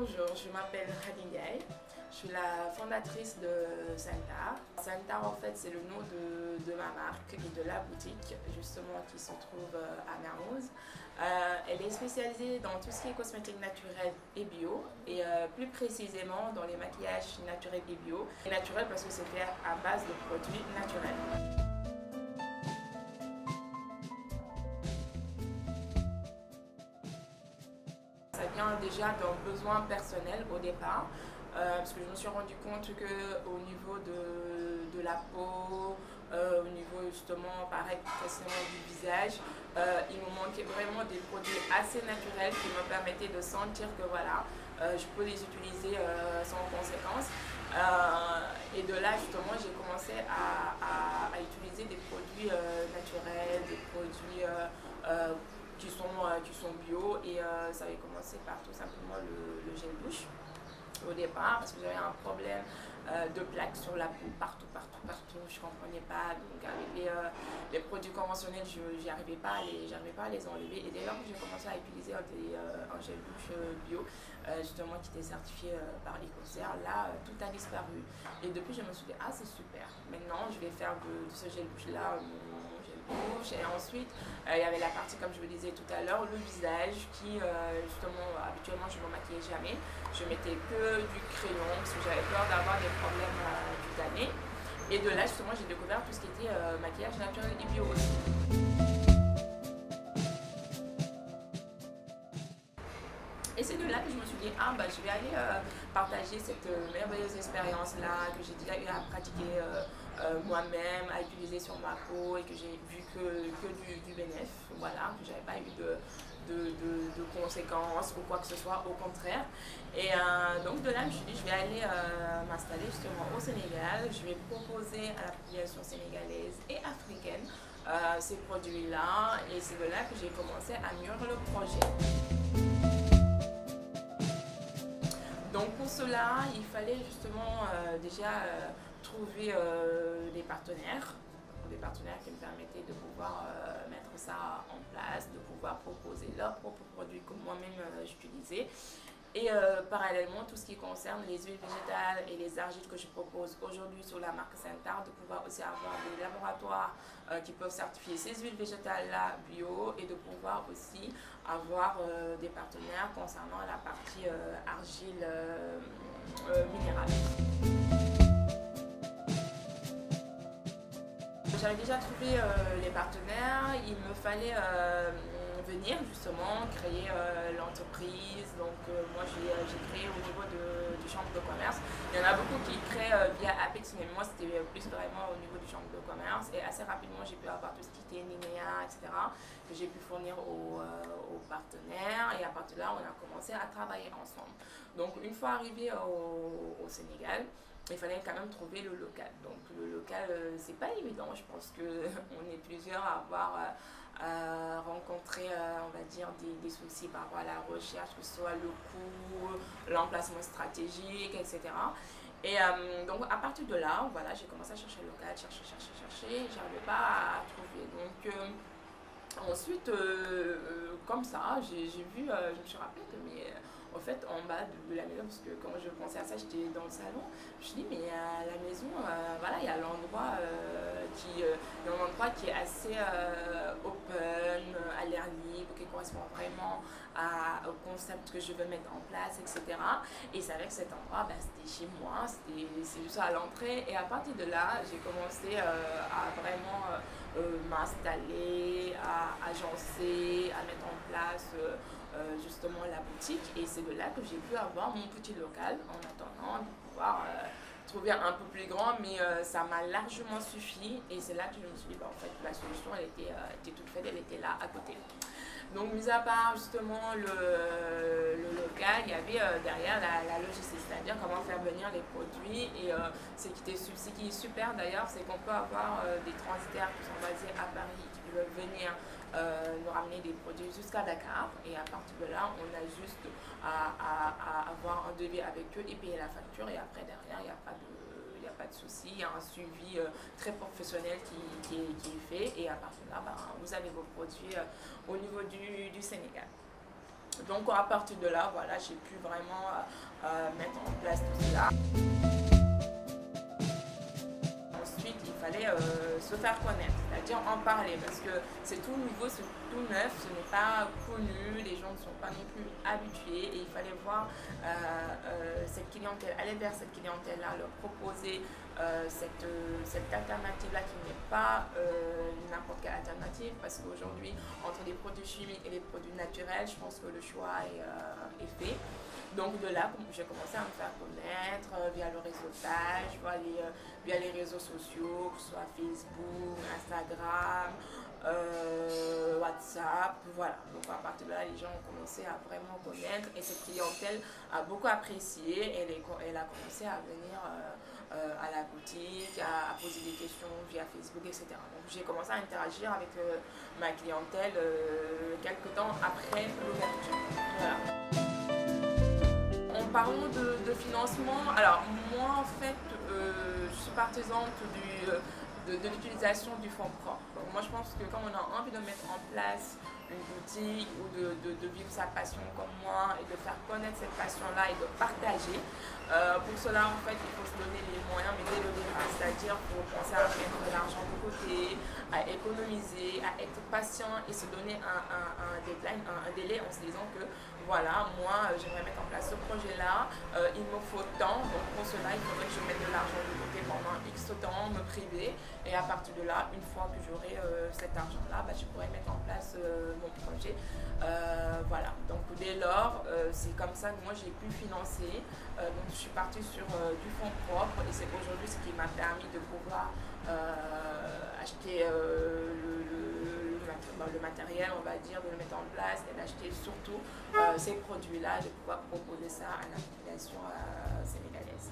Bonjour, je m'appelle Khady Ndiaye. Je suis la fondatrice de Sentar. Sentar, en fait, c'est le nom de ma marque et de la boutique, justement, qui se trouve à Mermoz. Elle est spécialisée dans tout ce qui est cosmétique naturel et bio, et plus précisément dans les maquillages naturels et bio. Et naturel parce que c'est fait à base de produits naturels. Ça vient déjà d'un besoin personnel au départ, parce que je me suis rendu compte qu'au niveau de la peau, au niveau justement pareil précisément du visage, il me manquait vraiment des produits assez naturels qui me permettaient de sentir que voilà, je peux les utiliser sans conséquence. Et de là justement j'ai commencé à utiliser des produits naturels, des produits qui sont bio, et ça avait commencé par tout simplement le gel douche au départ parce que j'avais un problème de plaques sur la peau partout, je ne comprenais pas, donc avec les produits conventionnels j'y arrivais pas à les enlever, et dès lors que j'ai commencé à utiliser un gel douche bio justement qui était certifié par l'Ecocert, là tout a disparu, et depuis je me suis dit ah c'est super, maintenant je vais faire de ce gel douche là mon gel douche. Et ensuite il y avait la partie, comme je vous disais tout à l'heure, le visage qui justement habituellement je ne me maquillais jamais, je mettais que du crayon parce que j'avais peur d'avoir des problèmes cutanés, et de là justement j'ai découvert tout ce qui était maquillage naturel et bio aussi. Et c'est de là que je me suis dit, ah bah je vais aller partager cette merveilleuse expérience-là que j'ai déjà eu à pratiquer moi-même, à utiliser sur ma peau, et que j'ai vu que du bénéfice, voilà, que j'avais pas eu de conséquences ou quoi que ce soit, au contraire. Et donc de là, je me suis dit, je vais aller m'installer justement au Sénégal, je vais proposer à la population sénégalaise et africaine ces produits-là, et c'est de là que j'ai commencé à mûrir le projet. Donc pour cela, il fallait justement déjà trouver des partenaires qui me permettaient de pouvoir mettre ça en place, de pouvoir proposer leurs propres produits que moi-même j'utilisais. Et parallèlement, tout ce qui concerne les huiles végétales et les argiles que je propose aujourd'hui sur la marque Sentar, de pouvoir aussi avoir des laboratoires qui peuvent certifier ces huiles végétales-là bio, et de pouvoir aussi avoir des partenaires concernant la partie argile minérale. J'avais déjà trouvé les partenaires, il me fallait venir justement créer l'entreprise. Donc moi j'ai créé au niveau du chambre de commerce. Il y en a beaucoup qui créent via Apex, mais moi c'était plus vraiment au niveau du chambre de commerce, et assez rapidement j'ai pu avoir tout ce qui était Ninea, etc., que j'ai pu fournir aux partenaires, et à partir de là on a commencé à travailler ensemble. Donc une fois arrivé au Sénégal, il fallait quand même trouver le local. Donc le local, c'est pas évident. Je pense qu'on est plusieurs à avoir rencontré, on va dire, des soucis par rapport à la recherche, que ce soit le coût, l'emplacement stratégique, etc. Et donc à partir de là, voilà, j'ai commencé à chercher le local, chercher, j'arrivais pas à trouver. Donc ensuite, comme ça, j'ai vu, je me suis rappelé que en fait, en bas de la maison, parce que quand je pensais à ça, j'étais dans le salon, je me suis dit, mais à la maison, voilà, il y a l'endroit qui est assez open, à l'air libre, qui correspond vraiment au concept que je veux mettre en place, etc. Et c'est vrai que cet endroit, bah, c'était chez moi, c'est juste à l'entrée, et à partir de là, j'ai commencé à vraiment m'installer, à agencer, à mettre en place justement la boutique, et c'est de là que j'ai pu avoir mon petit local en attendant de pouvoir trouver un peu plus grand, mais ça m'a largement suffi, et c'est là que je me suis dit bah, en fait la solution elle était toute faite, elle était là à côté. Donc mis à part justement le local, il y avait derrière la logistique, c'est-à-dire comment faire venir les produits, et ce qui est super d'ailleurs, c'est qu'on peut avoir des transitaires qui sont basés à Paris, qui peuvent venir nous ramener des produits jusqu'à Dakar, et à partir de là on a juste à avoir un devis avec eux et payer la facture, et après derrière il n'y a pas de souci, il y a un suivi très professionnel qui est fait, et à partir de là vous avez vos produits au niveau du Sénégal. Donc à partir de là, voilà, j'ai pu vraiment mettre en place tout cela. Ensuite, il fallait se faire connaître, c'est-à-dire en parler, parce que c'est tout nouveau, c'est tout neuf, ce n'est pas connu, les gens ne sont pas non plus habitués, et il fallait voir cette clientèle, aller vers cette clientèle-là, leur proposer cette alternative-là qui n'est pas n'importe quelle alternative, parce qu'aujourd'hui, entre les produits chimiques et les produits naturels, je pense que le choix est fait. Donc de là, j'ai commencé à me faire connaître via le réseautage, via les réseaux sociaux, que ce soit Facebook, Instagram, WhatsApp, voilà. Donc à partir de là, les gens ont commencé à vraiment connaître et cette clientèle a beaucoup apprécié. Elle a commencé à venir à la boutique, à poser des questions via Facebook, etc. Donc j'ai commencé à interagir avec ma clientèle quelques temps après l'ouverture. Voilà. En parlant de financement, alors moi en fait je suis partisane de l'utilisation du fonds propre. Donc moi je pense que quand on a envie de mettre en place une boutique ou de vivre sa passion comme moi et de faire connaître cette passion-là et de partager, pour cela en fait il faut se donner les moyens mais dès le départ, c'est-à-dire pour penser à mettre de l'argent de côté, à économiser, à être patient et se donner un deadline, un délai en se disant que voilà, moi j'aimerais mettre en place ce projet-là, il me faut tant, donc pour cela il faudrait que je mette de l'argent de côté pendant X temps, me priver, et à partir de là, une fois que j'aurai cet argent-là, je pourrais mettre en place mon projet. Voilà, donc dès lors, c'est comme ça que moi j'ai pu financer, donc je suis partie sur du fonds propre et c'est aujourd'hui ce qui m'a permis de pouvoir acheter le matériel, on va dire, de le mettre en place et d'acheter surtout ces produits-là, de pouvoir proposer ça à la population sénégalaise.